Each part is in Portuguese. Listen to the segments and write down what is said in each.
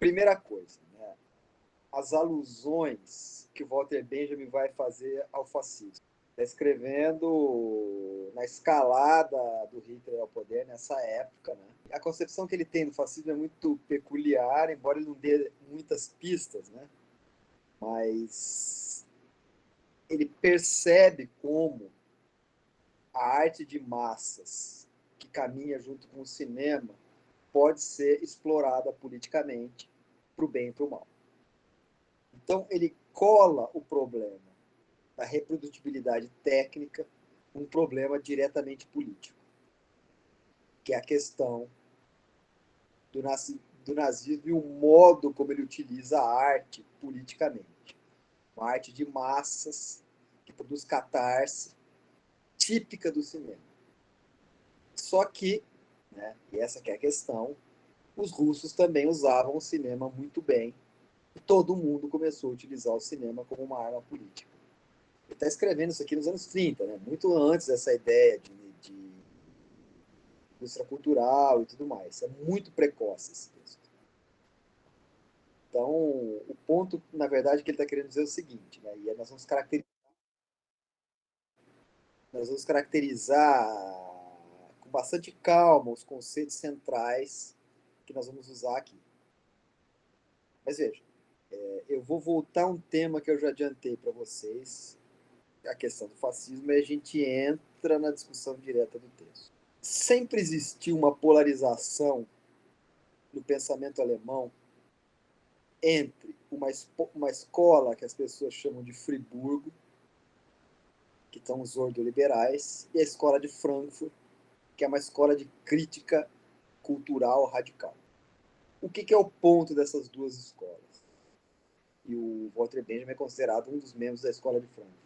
Primeira coisa, né? As alusões que o Walter Benjamin vai fazer ao fascismo. Está escrevendo na escalada do Hitler ao poder nessa época, né? A concepção que ele tem do fascismo é muito peculiar, embora ele não dê muitas pistas, né? Mas ele percebe como a arte de massas que caminha junto com o cinema pode ser explorada politicamente para o bem e para o mal. Então, ele cola o problema da reprodutibilidade técnica um problema diretamente político, que é a questão do nazismo e o modo como ele utiliza a arte politicamente. Uma arte de massas que produz catarse, típica do cinema. Só que, né, e essa que é a questão, os russos também usavam o cinema muito bem e todo mundo começou a utilizar o cinema como uma arma política. Ele está escrevendo isso aqui nos anos 30, né? Muito antes dessa ideia de indústria cultural e tudo mais. É muito precoce esse texto. Então, o ponto, na verdade, que ele está querendo dizer é o seguinte, né? E nós vamos caracterizar com bastante calma os conceitos centrais que nós vamos usar aqui. Mas veja, eu vou voltar a um tema que eu já adiantei para vocês, a questão do fascismo, e a gente entra na discussão direta do texto. Sempre existiu uma polarização no pensamento alemão entre uma escola que as pessoas chamam de Friburgo, que são os ordoliberais, e a escola de Frankfurt, que é uma escola de crítica cultural radical. O que é o ponto dessas duas escolas? E o Walter Benjamin é considerado um dos membros da escola de Frankfurt.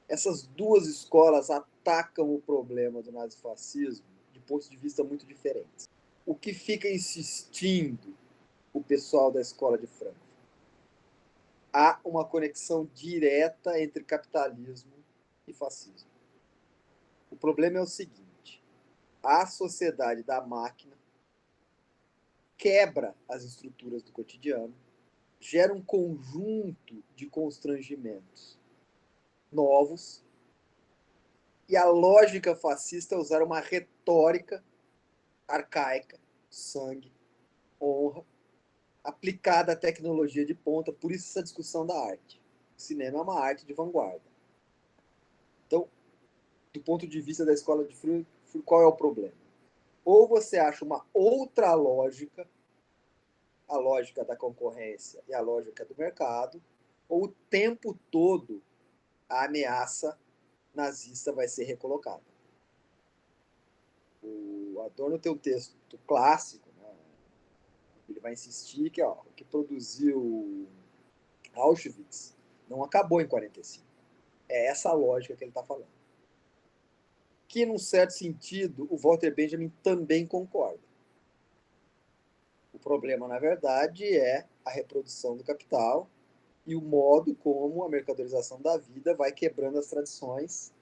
Essas duas escolas atacam o problema do nazifascismo de pontos de vista muito diferentes. O que fica insistindo o pessoal da escola de Frankfurt? Há uma conexão direta entre capitalismo e fascismo. O problema é o seguinte: a sociedade da máquina quebra as estruturas do cotidiano, gera um conjunto de constrangimentos novos, e a lógica fascista é usar uma retórica arcaica, sangue, honra, aplicada à tecnologia de ponta. Por isso essa discussão da arte. O cinema é uma arte de vanguarda. Então, do ponto de vista da escola de Frankfurt, qual é o problema? Ou você acha uma outra lógica, a lógica da concorrência e a lógica do mercado, ou o tempo todo a ameaça nazista vai ser recolocada. O Adorno tem um texto clássico, né? Ele vai insistir que o que produziu Auschwitz não acabou em 45. É essa lógica que ele está falando. Que, num certo sentido, o Walter Benjamin também concorda. O problema, na verdade, é a reprodução do capital e o modo como a mercadorização da vida vai quebrando as tradições.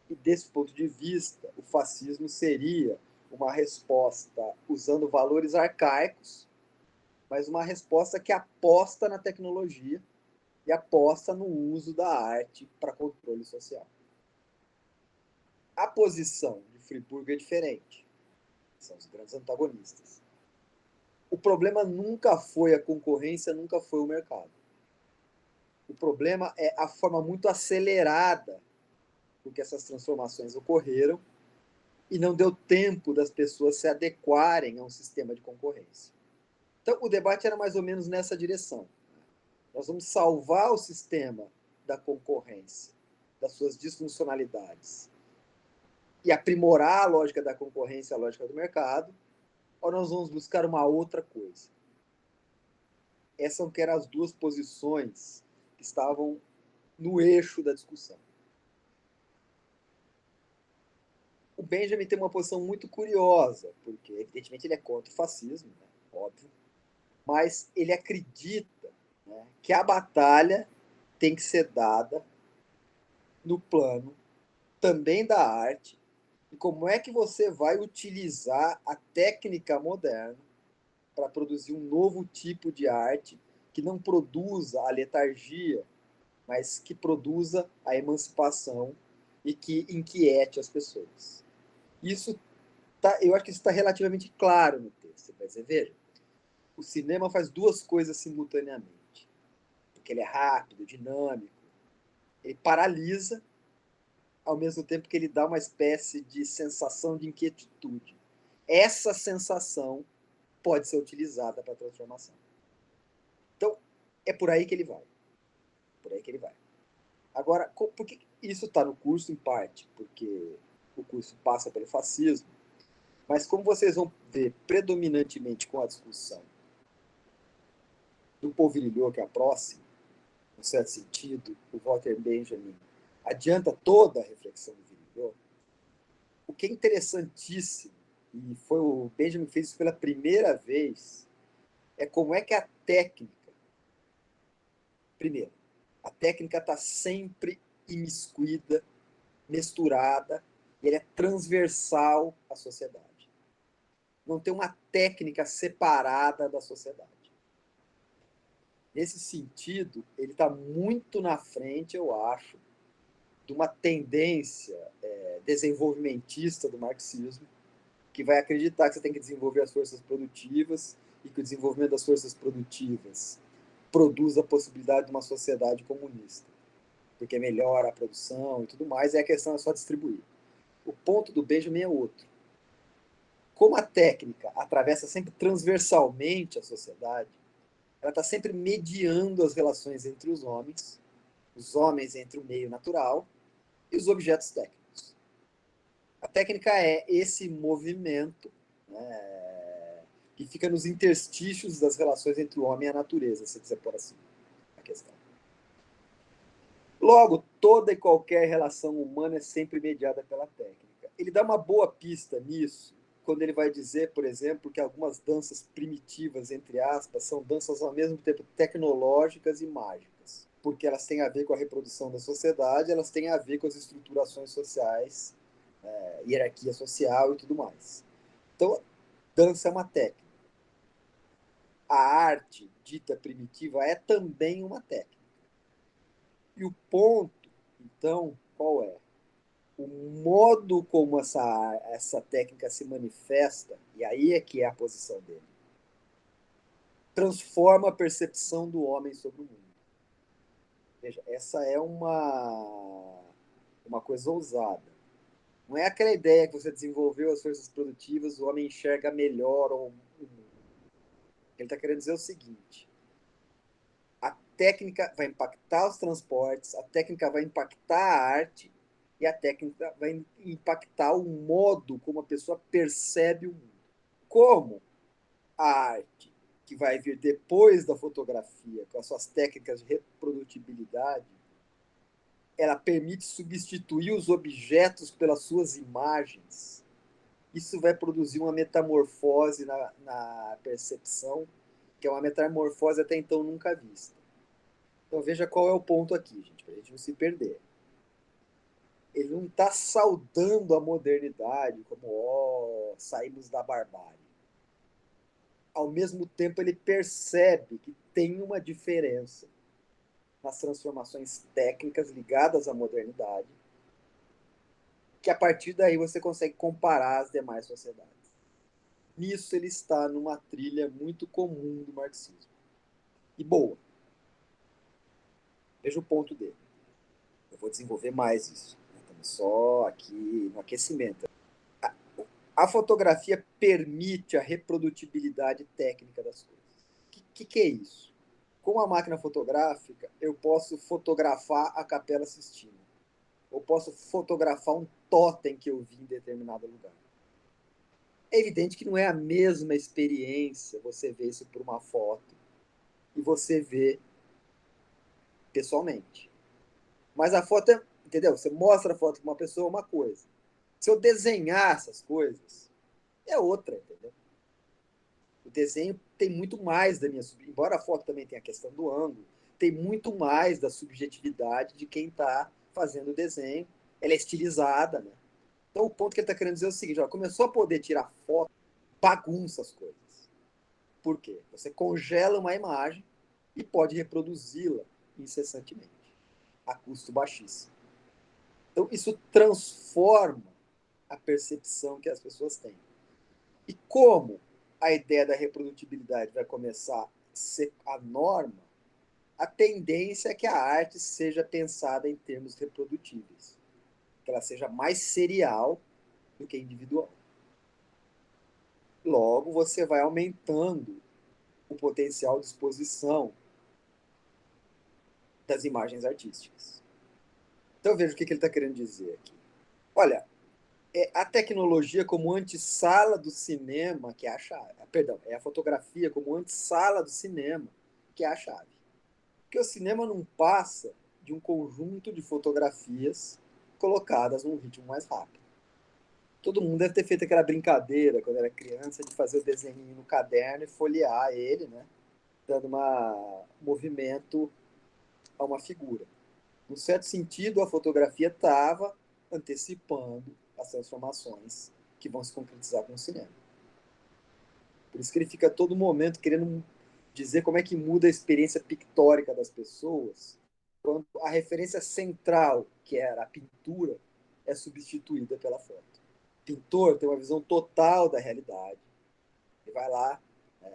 E, desse ponto de vista, o fascismo seria uma resposta usando valores arcaicos, mas uma resposta que aposta na tecnologia e aposta no uso da arte para controle social. A posição de Friburgo é diferente. São os grandes antagonistas. O problema nunca foi a concorrência, nunca foi o mercado. O problema é a forma muito acelerada com que essas transformações ocorreram e não deu tempo das pessoas se adequarem a um sistema de concorrência. Então, o debate era mais ou menos nessa direção. Nós vamos salvar o sistema da concorrência, das suas disfuncionalidades, e aprimorar a lógica da concorrência, a lógica do mercado, ou nós vamos buscar uma outra coisa? Essas eram as duas posições que estavam no eixo da discussão. O Benjamin tem uma posição muito curiosa, porque, evidentemente, ele é contra o fascismo, né? Óbvio, mas ele acredita, né, que a batalha tem que ser dada no plano também da arte, e como é que você vai utilizar a técnica moderna para produzir um novo tipo de arte que não produza a letargia, mas que produza a emancipação e que inquiete as pessoas. Isso eu acho que isso está relativamente claro no texto. Mas veja, o cinema faz duas coisas simultaneamente, porque ele é rápido, dinâmico, ele paralisa, ao mesmo tempo que ele dá uma espécie de sensação de inquietude. Essa sensação pode ser utilizada para a transformação. Então, é por aí que ele vai. Por aí que ele vai. Agora, por que isso está no curso? Em parte, porque o curso passa pelo fascismo, mas como vocês vão ver predominantemente com a discussão do Paul Virilio, que é a próxima, no certo sentido, o Walter Benjamin adianta toda a reflexão do Virilio. O que é interessantíssimo, e foi o Benjamin que fez isso pela primeira vez, é como é que a técnica, primeiro, a técnica está sempre imiscuída, misturada, e ele é transversal à sociedade. Não tem uma técnica separada da sociedade. Nesse sentido, ele está muito na frente, eu acho, de uma tendência desenvolvimentista do marxismo, que vai acreditar que você tem que desenvolver as forças produtivas e que o desenvolvimento das forças produtivas produz a possibilidade de uma sociedade comunista, porque melhora a produção e tudo mais, e a questão é só distribuir. O ponto do Benjamin é outro. Como a técnica atravessa sempre transversalmente a sociedade, ela está sempre mediando as relações entre os homens entre o meio natural e os objetos técnicos. A técnica é esse movimento, né, que fica nos interstícios das relações entre o homem e a natureza, se quiser pôr assim a questão. Logo, toda e qualquer relação humana é sempre mediada pela técnica. Ele dá uma boa pista nisso, quando ele vai dizer, por exemplo, que algumas danças primitivas, entre aspas, são danças ao mesmo tempo tecnológicas e mágicas, porque elas têm a ver com a reprodução da sociedade, elas têm a ver com as estruturações sociais, hierarquia social e tudo mais. Então, dança é uma técnica. A arte dita primitiva é também uma técnica. E o ponto, então, qual é? O modo como essa técnica se manifesta, e aí é que é a posição dele, transforma a percepção do homem sobre o mundo. Veja, essa é uma coisa ousada. Não é aquela ideia que você desenvolveu as forças produtivas, o homem enxerga melhor o mundo. Ele está querendo dizer o seguinte: a técnica vai impactar os transportes, a técnica vai impactar a arte, e a técnica vai impactar o modo como a pessoa percebe o mundo. Como a arte, que vai vir depois da fotografia, com as suas técnicas de reprodutibilidade, ela permite substituir os objetos pelas suas imagens. Isso vai produzir uma metamorfose na percepção, que é uma metamorfose até então nunca vista. Então veja qual é o ponto aqui, gente, para a gente não se perder. Ele não está saudando a modernidade como, saímos da barbárie. Ao mesmo tempo, ele percebe que tem uma diferença nas transformações técnicas ligadas à modernidade, que a partir daí você consegue comparar as demais sociedades. Nisso ele está numa trilha muito comum do marxismo. E boa. Veja o ponto dele. Eu vou desenvolver mais isso. Estamos só aqui no aquecimento. A fotografia permite a reprodutibilidade técnica das coisas. O que é isso? Com a máquina fotográfica, eu posso fotografar a Capela Sistina. Eu posso fotografar um totem que eu vi em determinado lugar. É evidente que não é a mesma experiência você ver isso por uma foto e você ver pessoalmente. Mas a foto é, entendeu? Você mostra a foto de uma pessoa, uma coisa. Se eu desenhar essas coisas, é outra, entendeu? O desenho tem muito mais da minha... Embora a foto também tenha a questão do ângulo, tem muito mais da subjetividade de quem está fazendo o desenho. Ela é estilizada, né? Então, o ponto que ele está querendo dizer é o seguinte: ó, começou a poder tirar foto, bagunça as coisas. Por quê? Você congela uma imagem e pode reproduzi-la incessantemente, a custo baixíssimo. Então, isso transforma a percepção que as pessoas têm. E como a ideia da reprodutibilidade vai começar a ser a norma, a tendência é que a arte seja pensada em termos reprodutíveis, que ela seja mais serial do que individual. Logo, você vai aumentando o potencial de exposição das imagens artísticas. Então, eu vejo o que ele está querendo dizer aqui. Olha, a tecnologia como antessala do cinema, que é a chave. Perdão, é a fotografia como antessala do cinema, que é a chave. Porque o cinema não passa de um conjunto de fotografias colocadas num ritmo mais rápido. Todo mundo deve ter feito aquela brincadeira quando era criança de fazer o desenho no caderno e folhear ele, né? Dando um movimento a uma figura. Num certo sentido, a fotografia estava antecipando as transformações que vão se concretizar com o cinema. Por isso que ele fica a todo momento querendo dizer como é que muda a experiência pictórica das pessoas quando a referência central, que era a pintura, é substituída pela foto. O pintor tem uma visão total da realidade. Ele vai lá,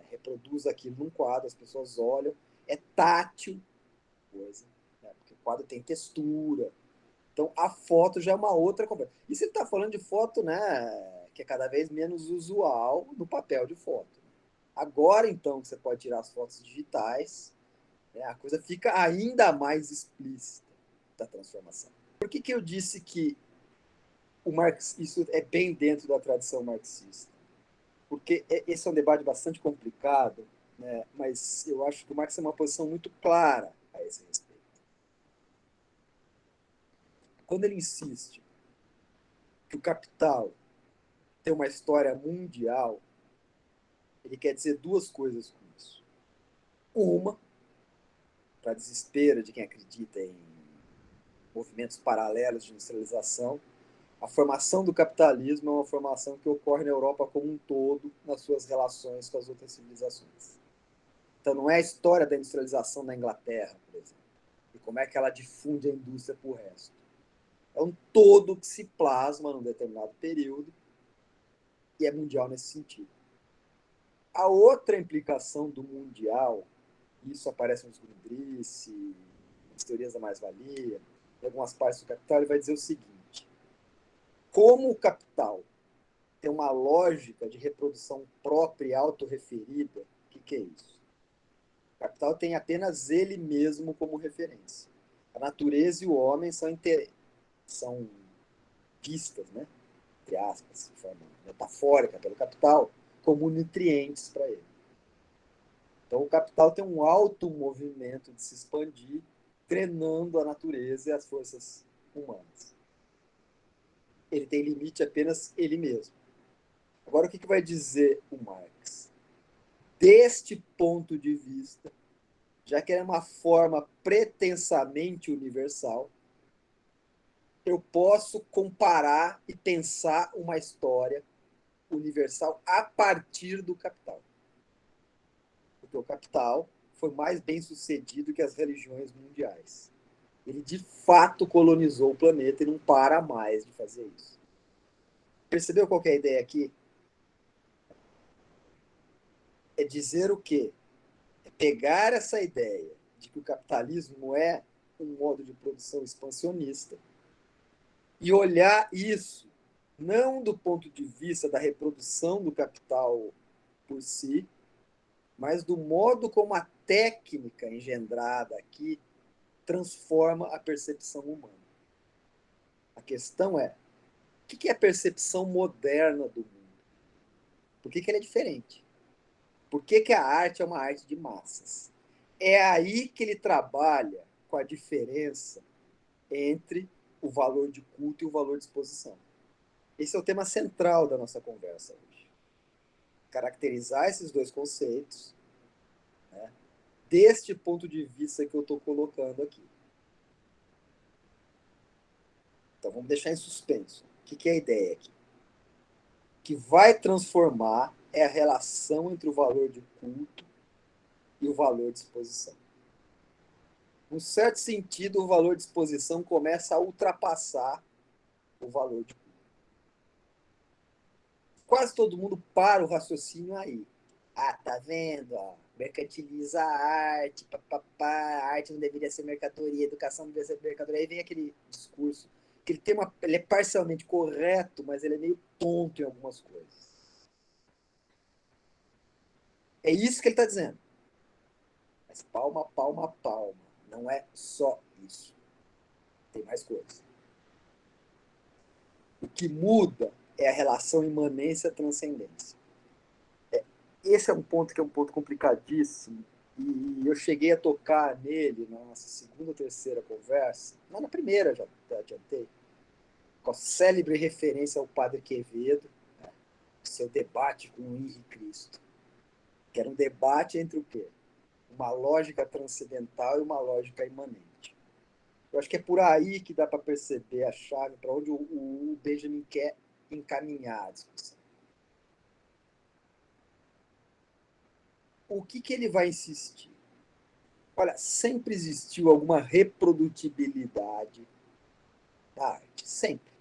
reproduz aquilo num quadro, as pessoas olham, é tátil, coisa, né? Porque o quadro tem textura. Então, a foto já é uma outra conversa. E você está falando de foto, né, que é cada vez menos usual no papel de foto. Agora, então, que você pode tirar as fotos digitais, né, a coisa fica ainda mais explícita da transformação. Por que eu disse que isso é bem dentro da tradição marxista? Porque esse é um debate bastante complicado, né, mas eu acho que o Marx tem uma posição muito clara a esse respeito. Quando ele insiste que o capital tem uma história mundial, ele quer dizer duas coisas com isso. Uma, para desespero de quem acredita em movimentos paralelos de industrialização, a formação do capitalismo é uma formação que ocorre na Europa como um todo, nas suas relações com as outras civilizações. Então, não é a história da industrialização na Inglaterra, por exemplo, e como é que ela difunde a indústria para o resto. É um todo que se plasma num determinado período e é mundial nesse sentido. A outra implicação do mundial, isso aparece nos Grundrisse, nas teorias da mais-valia, em algumas partes do Capital, ele vai dizer o seguinte: como o capital tem uma lógica de reprodução própria e autorreferida, o que é isso? O capital tem apenas ele mesmo como referência. A natureza e o homem são vistas, né, entre aspas, de forma metafórica pelo capital, como nutrientes para ele. Então, o capital tem um alto movimento de se expandir, drenando a natureza e as forças humanas. Ele tem limite apenas ele mesmo. Agora, o que vai dizer o Marx? Deste ponto de vista, já que é uma forma pretensamente universal, eu posso comparar e pensar uma história universal a partir do capital. Porque o capital foi mais bem sucedido que as religiões mundiais. Ele de fato colonizou o planeta e não para mais de fazer isso. Percebeu qual que é a ideia aqui? É dizer o quê? É pegar essa ideia de que o capitalismo é um modo de produção expansionista e olhar isso não do ponto de vista da reprodução do capital por si, mas do modo como a técnica engendrada aqui transforma a percepção humana. A questão é, o que é a percepção moderna do mundo? Por que ela é diferente? Por que a arte é uma arte de massas? É aí que ele trabalha com a diferença entre o valor de culto e o valor de exposição. Esse é o tema central da nossa conversa hoje. Caracterizar esses dois conceitos, né, deste ponto de vista que eu estou colocando aqui. Então vamos deixar em suspenso. O que é a ideia aqui? Que vai transformar é a relação entre o valor de culto e o valor de exposição. Num certo sentido, o valor de exposição começa a ultrapassar o valor de culto. Quase todo mundo para o raciocínio aí. Ah, tá vendo? Ó, mercantiliza a arte, papapá, a arte não deveria ser mercadoria, a educação não deveria ser mercadoria. Aí vem aquele discurso que ele é parcialmente correto, mas ele é meio tonto em algumas coisas. É isso que ele está dizendo. Mas palma, palma, palma. Não é só isso. Tem mais coisas. O que muda é a relação imanência-transcendência. Esse é um ponto que é um ponto complicadíssimo. E eu cheguei a tocar nele na nossa segunda ou terceira conversa. Não, na primeira já adiantei. Com a célebre referência ao Padre Quevedo, né, seu debate com o Henri Cristo. Que era um debate entre o quê? Uma lógica transcendental e uma lógica imanente. Eu acho que é por aí que dá para perceber a chave para onde o Benjamin quer encaminhar a discussão. O que ele vai insistir? Olha, sempre existiu alguma reprodutibilidade da arte. Sempre.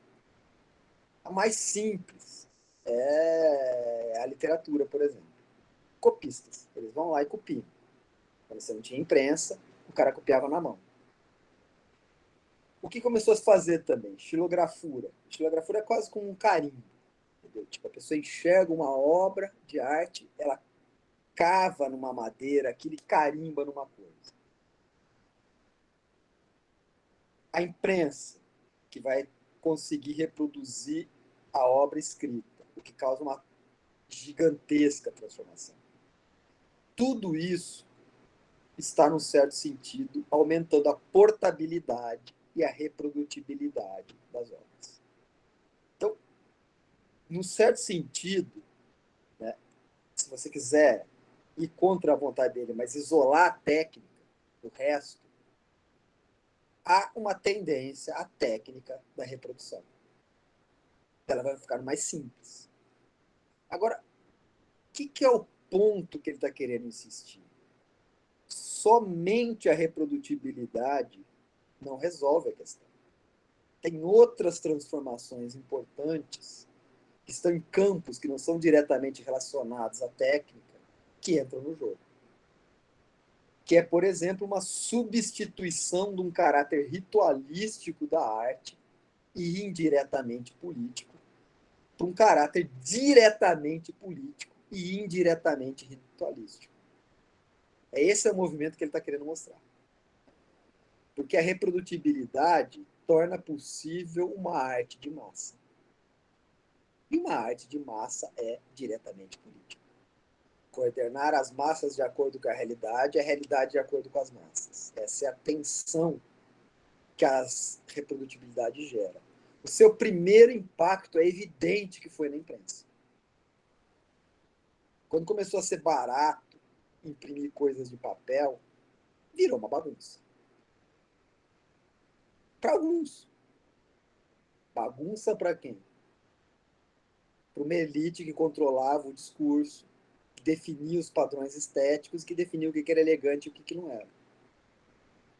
A mais simples é a literatura, por exemplo. Copistas. Eles vão lá e copiam. Quando você não tinha imprensa, o cara copiava na mão. O que começou a se fazer também? Estilografura. Estilografura é quase como um carimbo. Entendeu? Tipo, a pessoa enxerga uma obra de arte, ela cava numa madeira, aquele carimba numa coisa. A imprensa, que vai conseguir reproduzir a obra escrita, o que causa uma gigantesca transformação. Tudo isso está, num certo sentido, aumentando a portabilidade e a reprodutibilidade das obras. Então, num certo sentido, né, se você quiser ir contra a vontade dele, mas isolar a técnica do resto, há uma tendência à técnica da reprodução. Ela vai ficar mais simples. Agora, o que é o ponto que ele está querendo insistir? Somente a reprodutibilidade não resolve a questão. Tem outras transformações importantes que estão em campos que não são diretamente relacionados à técnica que entram no jogo. Que é, por exemplo, uma substituição de um caráter ritualístico da arte e indiretamente político por um caráter diretamente político e indiretamente ritualístico. Esse é o movimento que ele está querendo mostrar. Porque a reprodutibilidade torna possível uma arte de massa. E uma arte de massa é diretamente política. Coordenar as massas de acordo com a realidade de acordo com as massas. Essa é a tensão que a reprodutibilidade gera. O seu primeiro impacto é evidente que foi na imprensa. Quando começou a ser barato imprimir coisas de papel, virou uma bagunça. Para alguns. Bagunça para quem? Para uma elite que controlava o discurso, que definia os padrões estéticos, que definia o que era elegante e o que não era.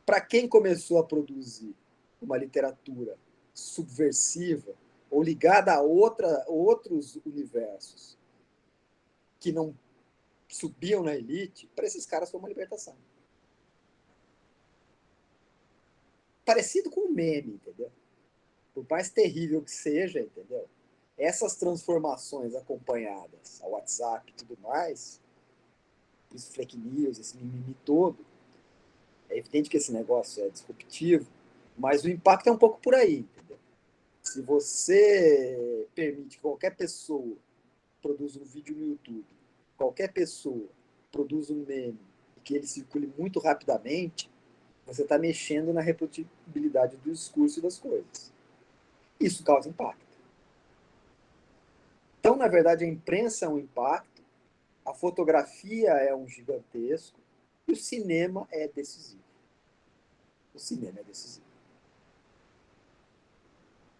Para quem começou a produzir uma literatura subversiva ou ligada a outros universos que não subiam na elite, para esses caras foi uma libertação. Parecido com um meme, entendeu? Por mais terrível que seja, entendeu? Essas transformações acompanhadas ao WhatsApp e tudo mais, esse fake news, esse mimimi todo, é evidente que esse negócio é disruptivo, mas o impacto é um pouco por aí, entendeu? Se você permite que qualquer pessoa produza um vídeo no YouTube, qualquer pessoa produza um meme e que ele circule muito rapidamente, você está mexendo na reprodutibilidade do discurso e das coisas. Isso causa impacto. Então, na verdade, a imprensa é um impacto, a fotografia é um gigantesco e o cinema é decisivo. O cinema é decisivo.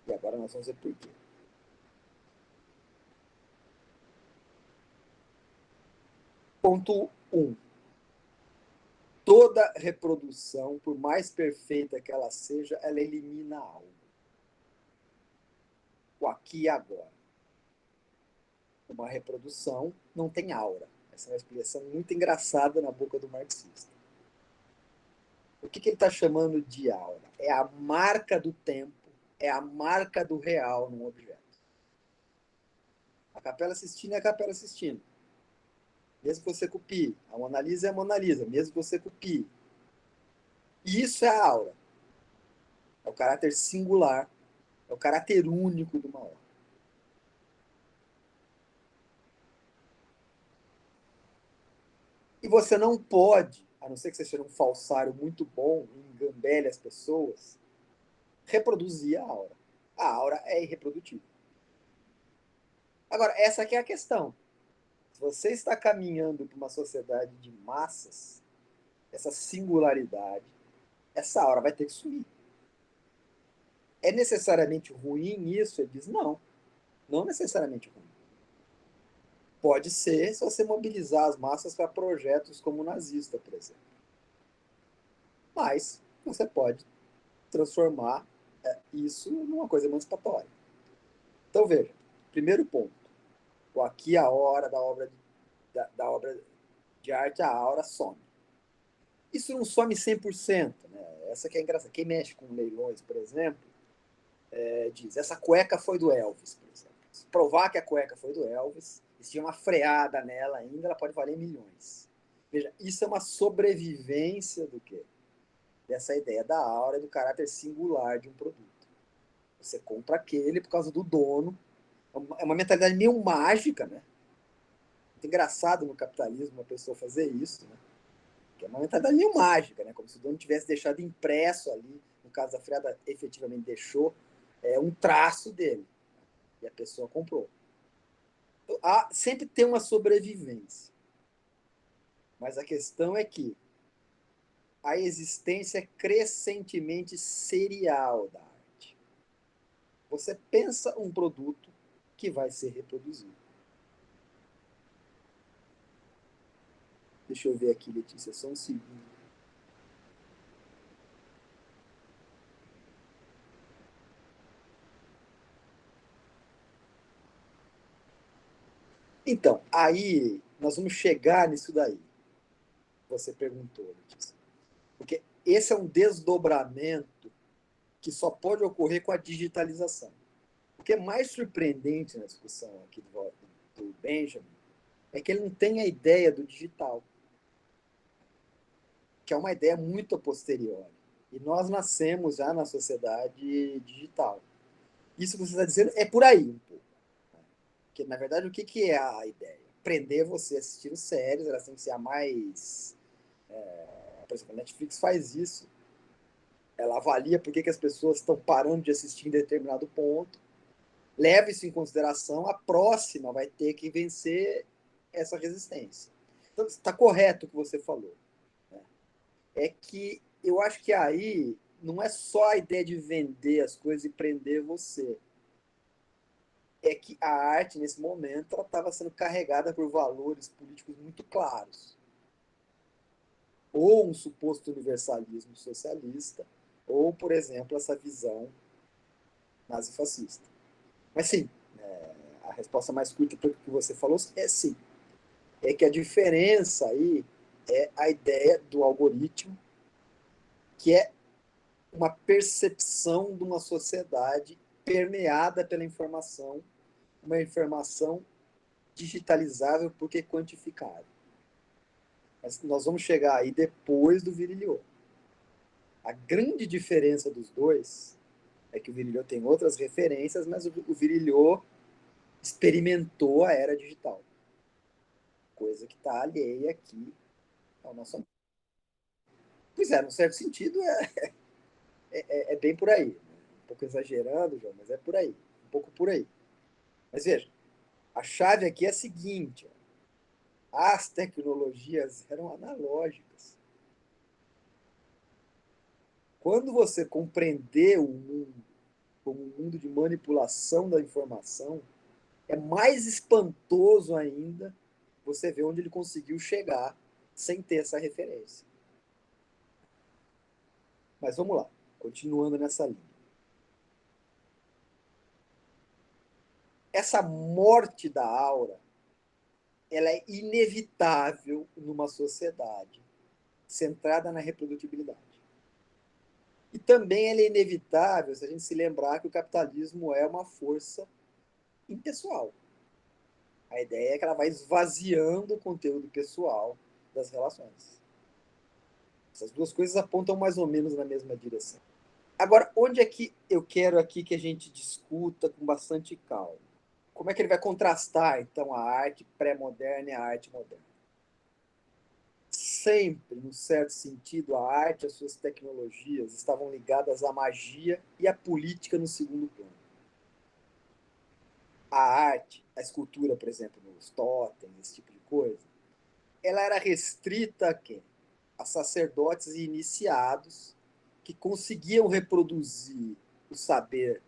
E agora nós vamos ver por quê. Ponto 1. Toda reprodução, por mais perfeita que ela seja, ela elimina algo. O aqui e agora. Uma reprodução não tem aura. Essa é uma explicação muito engraçada na boca do marxista. O que ele está chamando de aura? É a marca do tempo, é a marca do real num objeto. A Capela Sistina é a Capela Sistina. Mesmo que você copie. A Mona Lisa é a Mona Lisa, mesmo que você copie. E isso é a aura. É o caráter singular, é o caráter único de uma obra. E você não pode, a não ser que você seja um falsário muito bom e engambele as pessoas, reproduzir a aura. A aura é irreprodutível. Agora, essa aqui é a questão. Se você está caminhando para uma sociedade de massas, essa singularidade, essa aura vai ter que sumir. É necessariamente ruim isso? Ele diz, não. Não necessariamente ruim. Pode ser se você mobilizar as massas para projetos como o nazista, por exemplo. Mas você pode transformar isso numa coisa emancipatória. Então, veja, primeiro ponto. O aqui, a hora da obra de arte, a aura some. Isso não some 100%. Né? Essa que é engraçada. Quem mexe com leilões, por exemplo, diz, essa cueca foi do Elvis, por exemplo. Se provar que a cueca foi do Elvis, e se tiver uma freada nela ainda, ela pode valer milhões. Veja, isso é uma sobrevivência do quê? Dessa ideia da aura e do caráter singular de um produto. Você compra aquele por causa do dono. É uma mentalidade meio mágica, né? Muito engraçado no capitalismo uma pessoa fazer isso, né? Que é uma mentalidade meio mágica, né? Como se o dono tivesse deixado impresso ali, no caso da freada efetivamente deixou, um traço dele. E a pessoa comprou. Então, sempre tem uma sobrevivência. Mas a questão é que a existência é crescentemente serial da arte. Você pensa um produto que vai ser reproduzido. Deixa eu ver aqui, Letícia, só um segundo. Então, aí nós vamos chegar nisso daí. Você perguntou, Letícia. Porque esse é um desdobramento que só pode ocorrer com a digitalização. O que é mais surpreendente na discussão aqui do Benjamin é que ele não tem a ideia do digital, que é uma ideia muito a posteriori. E nós nascemos já na sociedade digital. Isso que você está dizendo é por aí um pouco. Né? Porque, na verdade, o que é a ideia? Prender você assistindo séries, elas têm que ser a mais... por exemplo, a Netflix faz isso. Ela avalia por que as pessoas estão parando de assistir em determinado ponto, leva isso em consideração, a próxima vai ter que vencer essa resistência. Então, está correto o que você falou. Né? É que eu acho que aí não é só a ideia de vender as coisas e prender você. É que a arte, nesse momento, ela estava sendo carregada por valores políticos muito claros. Ou um suposto universalismo socialista, ou, por exemplo, essa visão nazifascista. Mas sim, a resposta mais curta para o que você falou é sim. É que a diferença aí é a ideia do algoritmo, que é uma percepção de uma sociedade permeada pela informação, uma informação digitalizável porque quantificável. Mas nós vamos chegar aí depois do Virilio. A grande diferença dos dois é que o Virilio tem outras referências, mas o Virilio experimentou a era digital. Coisa que está alheia aqui ao nosso. Pois é, num certo sentido, é bem por aí. Um pouco exagerando, João, mas é por aí. Um pouco por aí. Mas veja, a chave aqui é a seguinte: as tecnologias eram analógicas. Quando você compreender o mundo como um mundo de manipulação da informação, é mais espantoso ainda você vê onde ele conseguiu chegar sem ter essa referência. Mas vamos lá, continuando nessa linha. Essa morte da aura, ela é inevitável numa sociedade centrada na reprodutibilidade. E também ela é inevitável se a gente se lembrar que o capitalismo é uma força impessoal. A ideia é que ela vai esvaziando o conteúdo pessoal das relações. Essas duas coisas apontam mais ou menos na mesma direção. Agora, onde é que eu quero aqui que a gente discuta com bastante calma? Como é que ele vai contrastar, então, a arte pré-moderna e a arte moderna? Sempre, num certo sentido, a arte e as suas tecnologias estavam ligadas à magia e à política no segundo plano. A arte, a escultura, por exemplo, nos totens, esse tipo de coisa, ela era restrita a quem? A sacerdotes e iniciados que conseguiam reproduzir o saber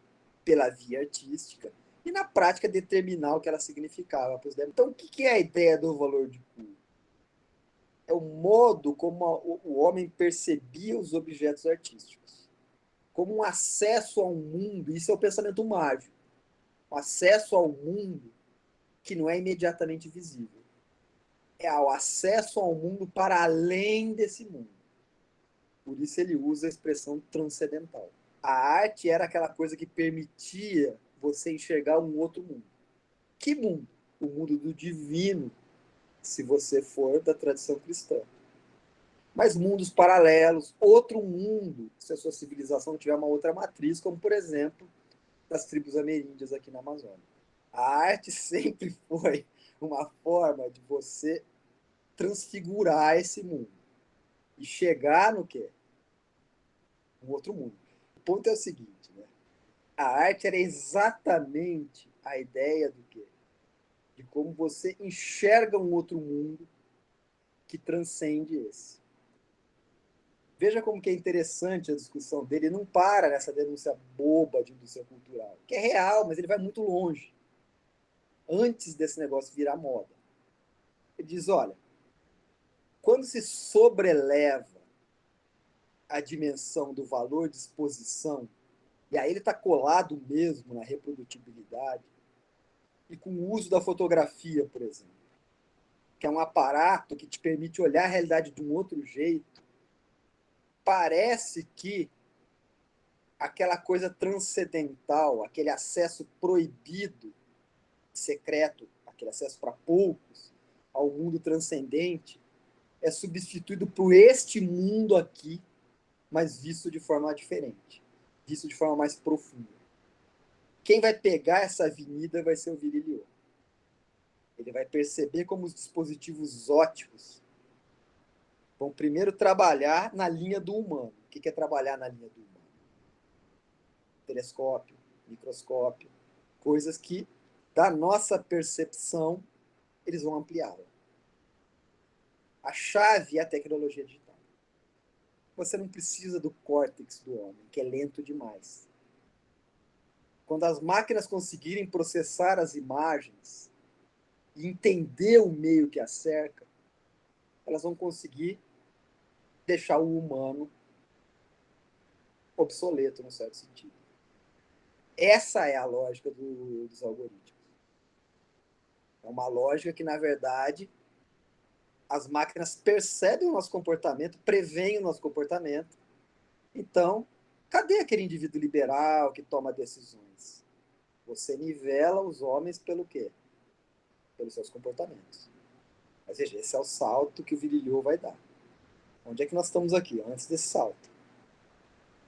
pela via artística e, na prática, determinar o que ela significava para os demais. Então, o que é a ideia do valor de culto? É o modo como o homem percebia os objetos artísticos, como um acesso ao mundo. Isso é o pensamento mágico, um acesso ao mundo que não é imediatamente visível. É o acesso ao mundo para além desse mundo. Por isso ele usa a expressão transcendental. A arte era aquela coisa que permitia você enxergar um outro mundo. Que mundo? O mundo do divino, se você for da tradição cristã. Mas mundos paralelos, outro mundo, se a sua civilização tiver uma outra matriz, como, por exemplo, das tribos ameríndias aqui na Amazônia. A arte sempre foi uma forma de você transfigurar esse mundo e chegar no quê? Um outro mundo. O ponto é o seguinte, né? A arte era exatamente a ideia do quê? De como você enxerga um outro mundo que transcende esse. Veja como que é interessante a discussão dele. Ele não para nessa denúncia boba de indústria cultural, que é real, mas ele vai muito longe. Antes desse negócio virar moda. Ele diz, olha, quando se sobreleva a dimensão do valor de exposição, e aí ele está colado mesmo na reprodutibilidade, e com o uso da fotografia, por exemplo, que é um aparato que te permite olhar a realidade de um outro jeito, parece que aquela coisa transcendental, aquele acesso proibido, secreto, aquele acesso para poucos ao mundo transcendente, é substituído por este mundo aqui, mas visto de forma diferente, visto de forma mais profunda. Quem vai pegar essa avenida vai ser o Virilio. Ele vai perceber como os dispositivos óticos vão primeiro trabalhar na linha do humano. O que é trabalhar na linha do humano? Telescópio, microscópio, coisas que, da nossa percepção, eles vão ampliá-la. A chave é a tecnologia digital. Você não precisa do córtex do homem, que é lento demais. Quando as máquinas conseguirem processar as imagens e entender o meio que a cerca, elas vão conseguir deixar o humano obsoleto, no certo sentido. Essa é a lógica dos algoritmos. É uma lógica que, na verdade, as máquinas percebem o nosso comportamento, preveem o nosso comportamento. Então, cadê aquele indivíduo liberal que toma decisões? Você nivela os homens pelo quê? Pelos seus comportamentos. Mas veja, esse é o salto que o Virilio vai dar. Onde é que nós estamos aqui, antes desse salto?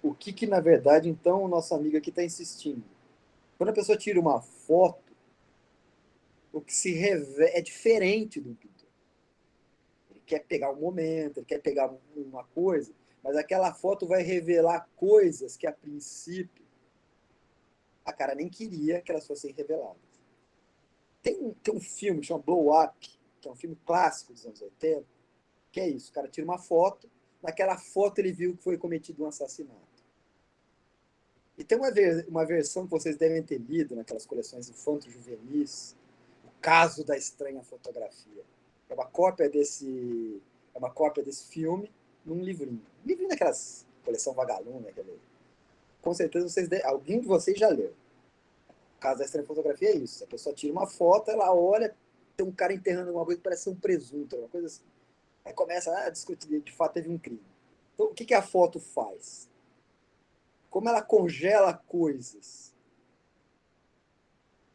O que na verdade, então, o nosso amigo aqui está insistindo? Quando a pessoa tira uma foto, o que se revela é diferente do pintor. Ele quer pegar um momento, ele quer pegar uma coisa, mas aquela foto vai revelar coisas que, a princípio, a cara nem queria que elas fossem reveladas. Tem um filme que chama Blow Up, que é um filme clássico dos anos 80, que é isso, o cara tira uma foto, naquela foto ele viu que foi cometido um assassinato. E tem uma versão que vocês devem ter lido naquelas coleções infanto-juvenis, O Caso da Estranha Fotografia. É uma cópia desse, é uma cópia desse filme num livrinho. Um livrinho daquelas coleção vagalume, aquele. Com certeza alguém de vocês já leu. O caso da estranha fotografia é isso. A pessoa tira uma foto, ela olha, tem um cara enterrando alguma coisa que parece um presunto, uma coisa assim. Aí começa a discutir, de fato teve um crime. Então, o que a foto faz? Como ela congela coisas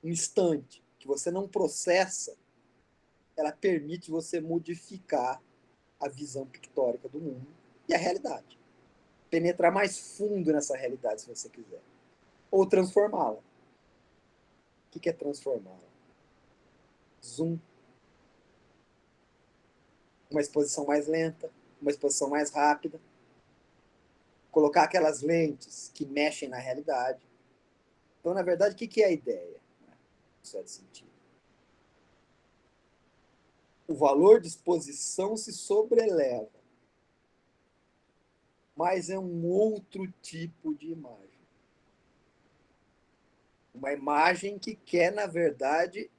um instante que você não processa, ela permite você modificar a visão pictórica do mundo e a realidade. Penetrar mais fundo nessa realidade, se você quiser. Ou transformá-la. O que é transformá-la? Zoom. Uma exposição mais lenta, uma exposição mais rápida. Colocar aquelas lentes que mexem na realidade. Então, na verdade, o que é a ideia? Isso é de sentido. O valor de exposição se sobreleva, mas é um outro tipo de imagem. Uma imagem que quer, na verdade,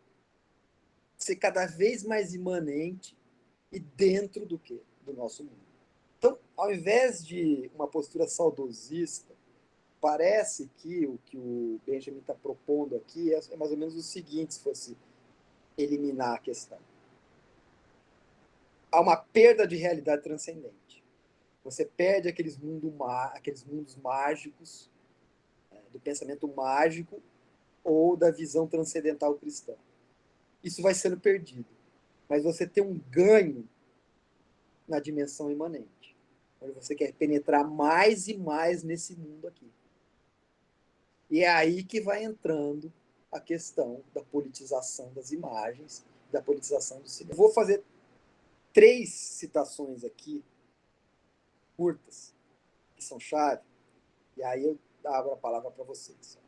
ser cada vez mais imanente e dentro do quê? Do nosso mundo. Então, ao invés de uma postura saudosista, parece que o Benjamin está propondo aqui é mais ou menos o seguinte, se fosse eliminar a questão. Há uma perda de realidade transcendente. Você perde aqueles mundos mágicos, do pensamento mágico ou da visão transcendental cristã. Isso vai sendo perdido. Mas você tem um ganho na dimensão imanente, onde você quer penetrar mais e mais nesse mundo aqui. E é aí que vai entrando a questão da politização das imagens, da politização do cinema. Eu vou fazer 3 citações aqui, curtas, que são chave, e aí eu abro a palavra para vocês.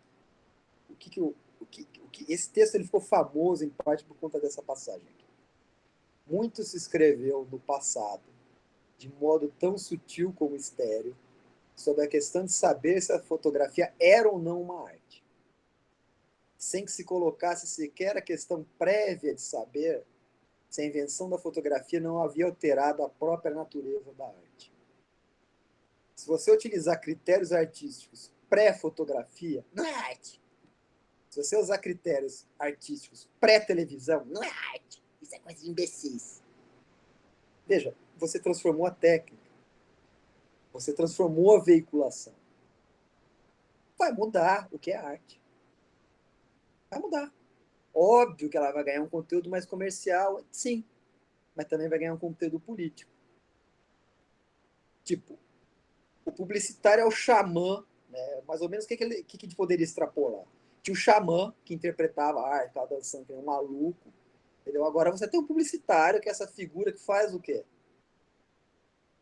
Esse texto ele ficou famoso em parte por conta dessa passagem aqui. Muito se escreveu no passado, de modo tão sutil como estéril, sobre a questão de saber se a fotografia era ou não uma arte. Sem que se colocasse sequer a questão prévia de saber se a invenção da fotografia não havia alterado a própria natureza da arte. Se você utilizar critérios artísticos pré-fotografia, não é arte. Se você usar critérios artísticos pré-televisão, não é arte. Isso é coisa de imbecis. Veja, você transformou a técnica. Você transformou a veiculação. Vai mudar o que é arte. Vai mudar. Óbvio que ela vai ganhar um conteúdo mais comercial, sim. Mas também vai ganhar um conteúdo político. Tipo, o publicitário é o xamã, né? Mais ou menos o que a gente poderia extrapolar? Tinha o xamã, que interpretava a arte, estava dançando que é um maluco. Entendeu? Agora você tem um publicitário, que é essa figura que faz o quê?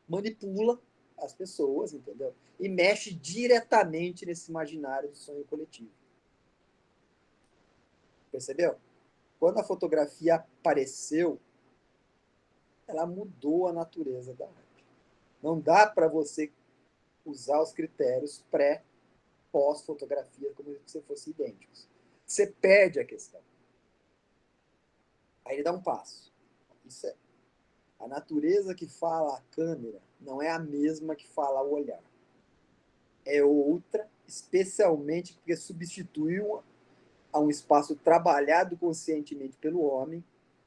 Manipula as pessoas, entendeu? E mexe diretamente nesse imaginário do sonho coletivo. Percebeu? Quando a fotografia apareceu, ela mudou a natureza da arte. Não dá para você usar os critérios pré, pós-fotografia como se fossem idênticos. Você perde a questão. Aí ele dá um passo. Isso é. A natureza que fala a câmera não é a mesma que fala o olhar. É outra, especialmente porque substituiu a um espaço trabalhado conscientemente pelo homem,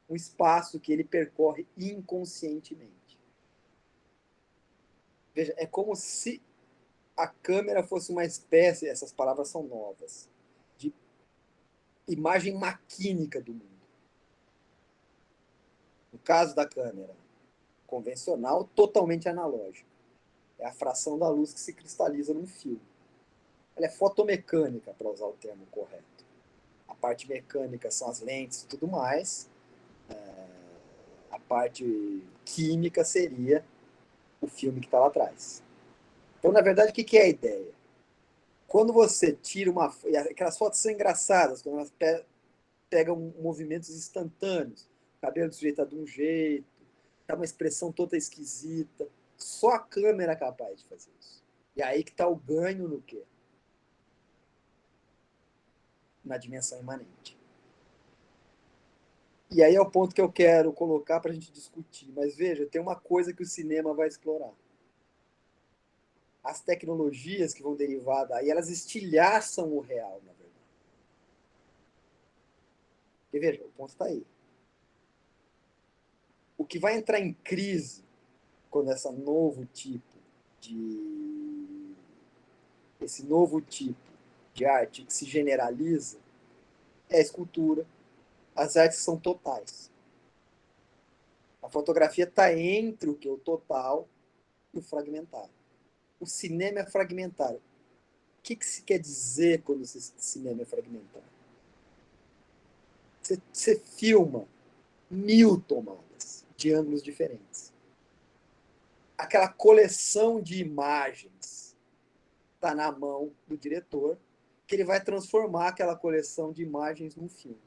um espaço que ele percorre inconscientemente. Veja, é como se a câmera fosse uma espécie, essas palavras são novas, de imagem maquínica do mundo. No caso da câmera convencional, totalmente analógica. É a fração da luz que se cristaliza num filme. Ela é fotomecânica, para usar o termo correto. A parte mecânica são as lentes e tudo mais. A parte química seria o filme que está lá atrás. Então, na verdade, o que é a ideia? Quando você tira uma... Aquelas fotos são engraçadas, quando elas pegam movimentos instantâneos. O cabelo do sujeito está de um jeito, está uma expressão toda esquisita. Só a câmera é capaz de fazer isso. E aí que está o ganho no quê? Na dimensão imanente. E aí é o ponto que eu quero colocar para a gente discutir. Mas veja, tem uma coisa que o cinema vai explorar. As tecnologias que vão derivar daí, elas estilhaçam o real, na verdade. Porque veja, o ponto está aí. O que vai entrar em crise quando de esse novo tipo de arte que se generaliza é a escultura. As artes são totais. A fotografia está entre o que é o total e o fragmentário. O cinema é fragmentário. O que se quer dizer quando esse cinema é fragmentário? Você filma 1000 tomadas de ângulos diferentes. Aquela coleção de imagens está na mão do diretor, que ele vai transformar aquela coleção de imagens num filme.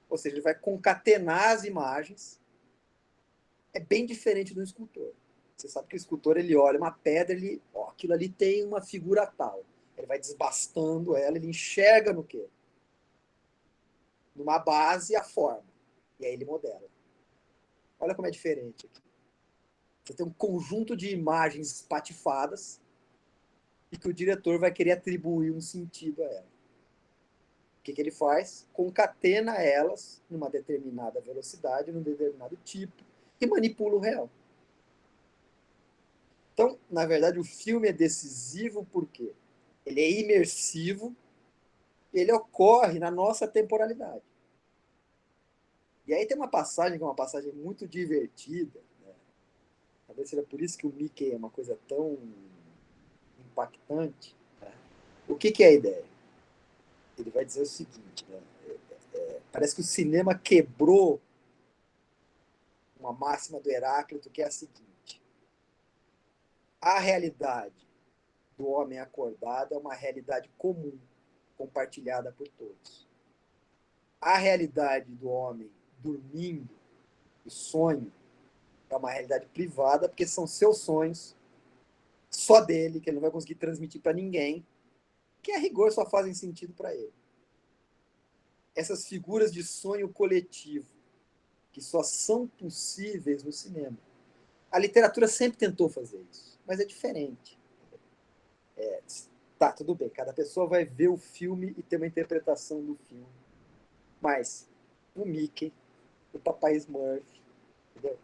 Ou seja, ele vai concatenar as imagens. É bem diferente do escultor. Você sabe que o escultor, ele olha uma pedra, aquilo ali tem uma figura tal. Ele vai desbastando ela, ele enxerga no quê? Numa base a forma. E aí ele modela. Olha como é diferente aqui. Você tem um conjunto de imagens espatifadas e que o diretor vai querer atribuir um sentido a ela. O que ele faz? Concatena elas numa determinada velocidade, num determinado tipo, e manipula o real. Então, na verdade, o filme é decisivo porque ele é imersivo, ele ocorre na nossa temporalidade. E aí tem uma passagem que é uma passagem muito divertida, né? Talvez seja por isso que o Mickey é uma coisa tão impactante. Né? O que é a ideia? Ele vai dizer o seguinte, né? Parece que o cinema quebrou uma máxima do Heráclito, que é a seguinte: a realidade do homem acordado é uma realidade comum, compartilhada por todos. A realidade do homem dormindo e sonho é uma realidade privada, porque são seus sonhos, só dele, que ele não vai conseguir transmitir para ninguém, que a rigor só fazem sentido para ele. Essas figuras de sonho coletivo, que só são possíveis no cinema. A literatura sempre tentou fazer isso, mas é diferente. Tá, tudo bem, cada pessoa vai ver o filme e ter uma interpretação do filme. Mas o Mickey, o Papai Smurf, entendeu?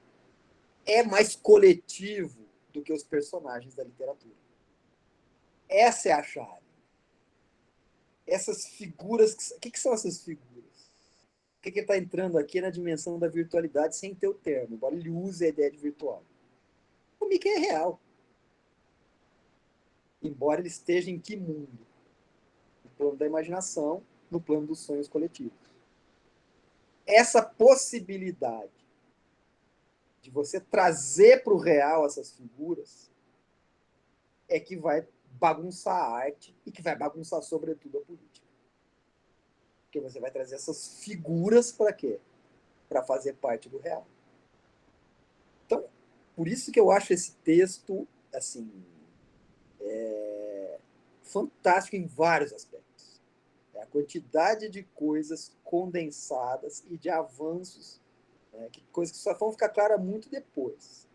É mais coletivo do que os personagens da literatura. Essa é a chave. Essas figuras. O que são essas figuras? O que ele está entrando aqui na dimensão da virtualidade sem ter o termo, embora ele use a ideia de virtual. O Mickey é real. Embora ele esteja em que mundo? No plano da imaginação, no plano dos sonhos coletivos. Essa possibilidade de você trazer para o real essas figuras é que vai bagunçar a arte e que vai bagunçar, sobretudo, a política. Porque você vai trazer essas figuras para quê? Para fazer parte do real. Então, por isso que eu acho esse texto assim fantástico em vários aspectos. É a quantidade de coisas condensadas e de avanços, né, coisas que só vão ficar claras muito depois.